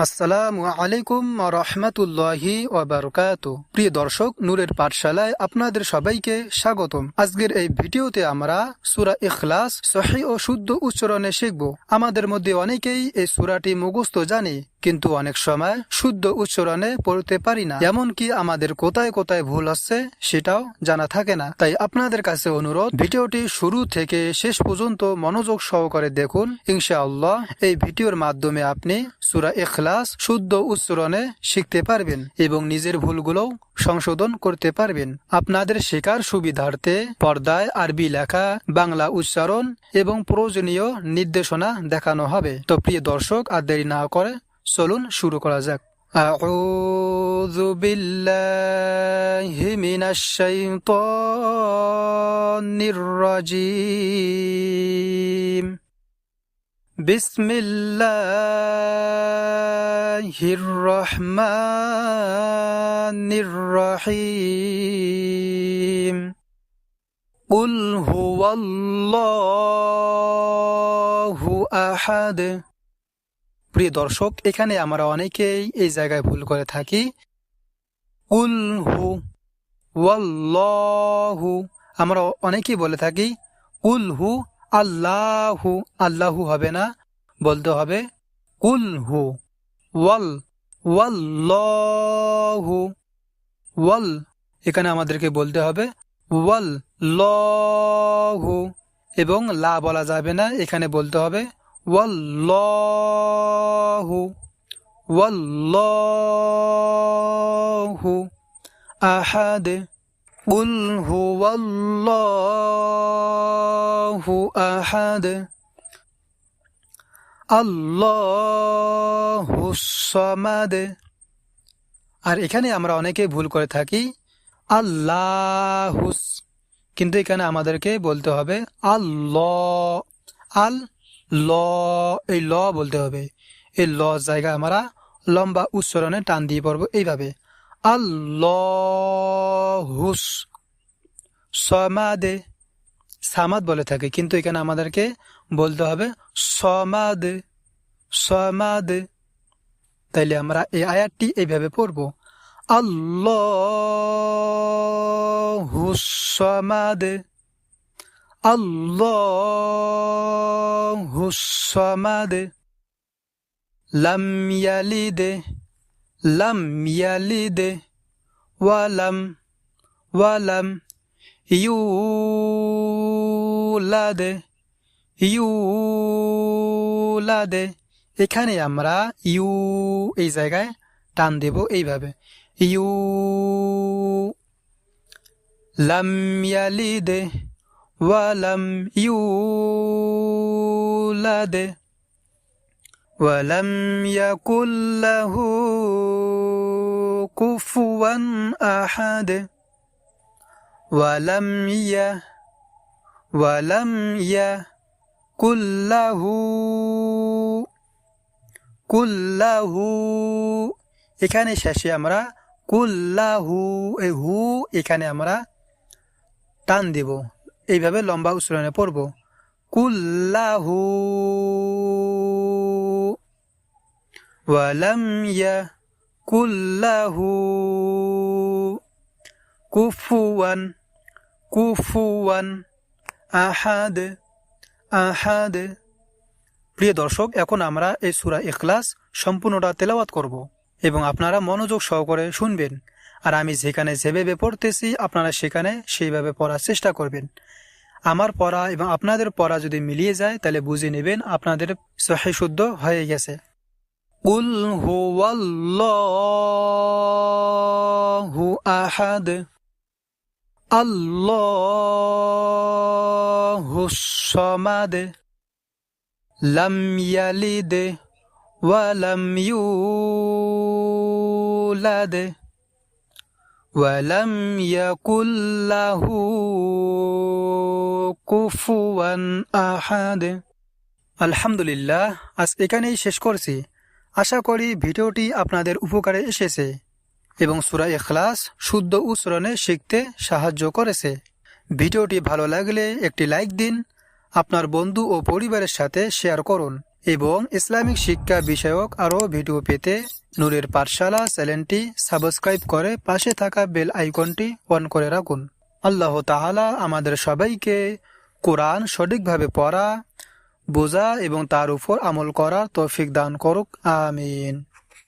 আসসালামু আলাইকুম রহমতুল্লাহি ওয়াবারাকাতুহু। প্রিয় দর্শক, নূরের পাঠশালায় আপনাদের সবাইকে স্বাগতম। আজকের এই ভিডিওতে আমরা সূরা ইখলাস সহিহ ও শুদ্ধ উচ্চারণে শিখব। আমাদের মধ্যে অনেকেই এই সূরাটি মুখস্থ জানে, কিন্তু অনেক সময় শুদ্ধ উচ্চারণে পড়তে পারি না। এমনকি আমাদের কোথায় কোথায় ভুল হচ্ছে সেটাও জানা থাকে না। তাই আপনাদের কাছে অনুরোধ, ভিডিওটি শুরু থেকে শেষ পর্যন্ত মনোযোগ সহকারে দেখুন। ইনশাআল্লাহ এই ভিডিওর মাধ্যমে আপনি সূরা ইখলাস শুদ্ধ উচ্চারণে শিখতে পারবেন এবং নিজের ভুলগুলো সংশোধন করতে পারবেন। আপনাদের শেখার সুবিধার্থে পর্দায় আরবি লেখা, বাংলা উচ্চারণ এবং প্রয়োজনীয় নির্দেশনা দেখানো হবে। তো প্রিয় দর্শক, আর দেরি না করে চলুন শুরু করা যাক। আউযু বিল্লাহি মিনাশ শাইতানির রাজীম। বিসমিল্লাহির রহমানির রহিম। কুল হুয়াল্লাহু আহাদ। প্রিয় দর্শক, এখানে আমরা অনেকেই এই জায়গায় ভুল করে থাকি। কুল হু ওয়াল্লাহু, আমরা অনেকেই বলে থাকি কুল হু আল্লাহু। আল্লাহু হবে না, বলতে হবে কুল হু ওয়াল্লাহু ওয়াল। এখানে আমাদেরকে বলতে হবে ওয়াল্লাহু, এবং লা বলা যাবে না, এখানে বলতে হবে ওয়াল্লাহু ওয়াল্লাহু আহাদ। কুল হুয়াল্লাহু আহাদ আল্লাহুস সামাদ। আর এখানে আমরা অনেকে ভুল করে থাকি আল্লাহুস, কিন্তু এখানে আমাদেরকে বলতে হবে আল্লাহ। ল, এই ল বলতে হবে। এই ল জায়গা আমরা লম্বা উচ্চারণে টান দিয়ে পড়বো এইভাবে, আল্লাহুস সমাদে। সামাদ বলে থাকে, কিন্তু এখানে আমাদেরকে বলতে হবে সমাদ সমাদ। তাইলে আমরা এই আয়াতটি এইভাবে পড়বো, আল্লাহুস সমাদ আল্লাহুস সামাদ। লাম ইয়ালিদ ওয়ালাম ইউলাদ। এখানে আমরা ইউ এই জায়গায় টান দেব এইভাবে, ইউ। লাম ইয়ালিদ ওয়ালাম ইউলাদ ওয়ালাম ইয়াকুল লাহু কুফুয়ান আহাদ। ওয়ালাম ইয়াকুল লাহু। এখানে শেষে আমরা কুল্লাহু, এই হু এখানে আমরা টান দেব, এইভাবে লম্বা উচ্চারণে পড়ব, কুল্লাহু ওয়ালাম ইয়াকুল লাহু কুফুয়ান আহাদ। প্রিয় দর্শক, এখন আমরা এই সূরা ইখলাস সম্পূর্ণটা তেলাওয়াত করব এবং আপনারা মনোযোগ সহকারে শুনবেন। আর আমি যেখানে যেভাবে পড়তেছি আপনারা সেখানে সেইভাবে পড়ার চেষ্টা করবেন। আমার পড়া এবং আপনাদের পড়া যদি মিলিয়ে যায় তাহলে বুঝে নেবেন আপনাদের সহিহ শুদ্ধ হয়ে গেছে। কুল হুয়াল্লাহু আহাদ আল্লাহুস সামাদ লাম ইয়ালিদ ওয়ালাম ইউলাদ ওয়ালাম ইয়াকুল লাহু কুফুয়ান আহাদ। আলহামদুলিল্লাহ, আজ এখানেই শেষ করছি। আশা করি ভিডিওটি আপনাদের উপকারে এসেছে এবং সূরা ইখলাস শুদ্ধ উচ্চারণে শিখতে সাহায্য করেছে। ভিডিওটি ভালো লাগলে একটি লাইক দিন, আপনার বন্ধু ও পরিবারের সাথে শেয়ার করুন এবং ইসলামিক শিক্ষা বিষয়ক আরও ভিডিও পেতে নূরের পাঠশালা চ্যানেলটি সাবস্ক্রাইব করে পাশে থাকা বেল আইকনটি অন করে রাখুন। আল্লাহ তাআলা আমাদের সবাইকে কোরআন সঠিকভাবে পড়া, বোঝা এবং তার উপর আমল করার তৌফিক দান করুক। আমিন।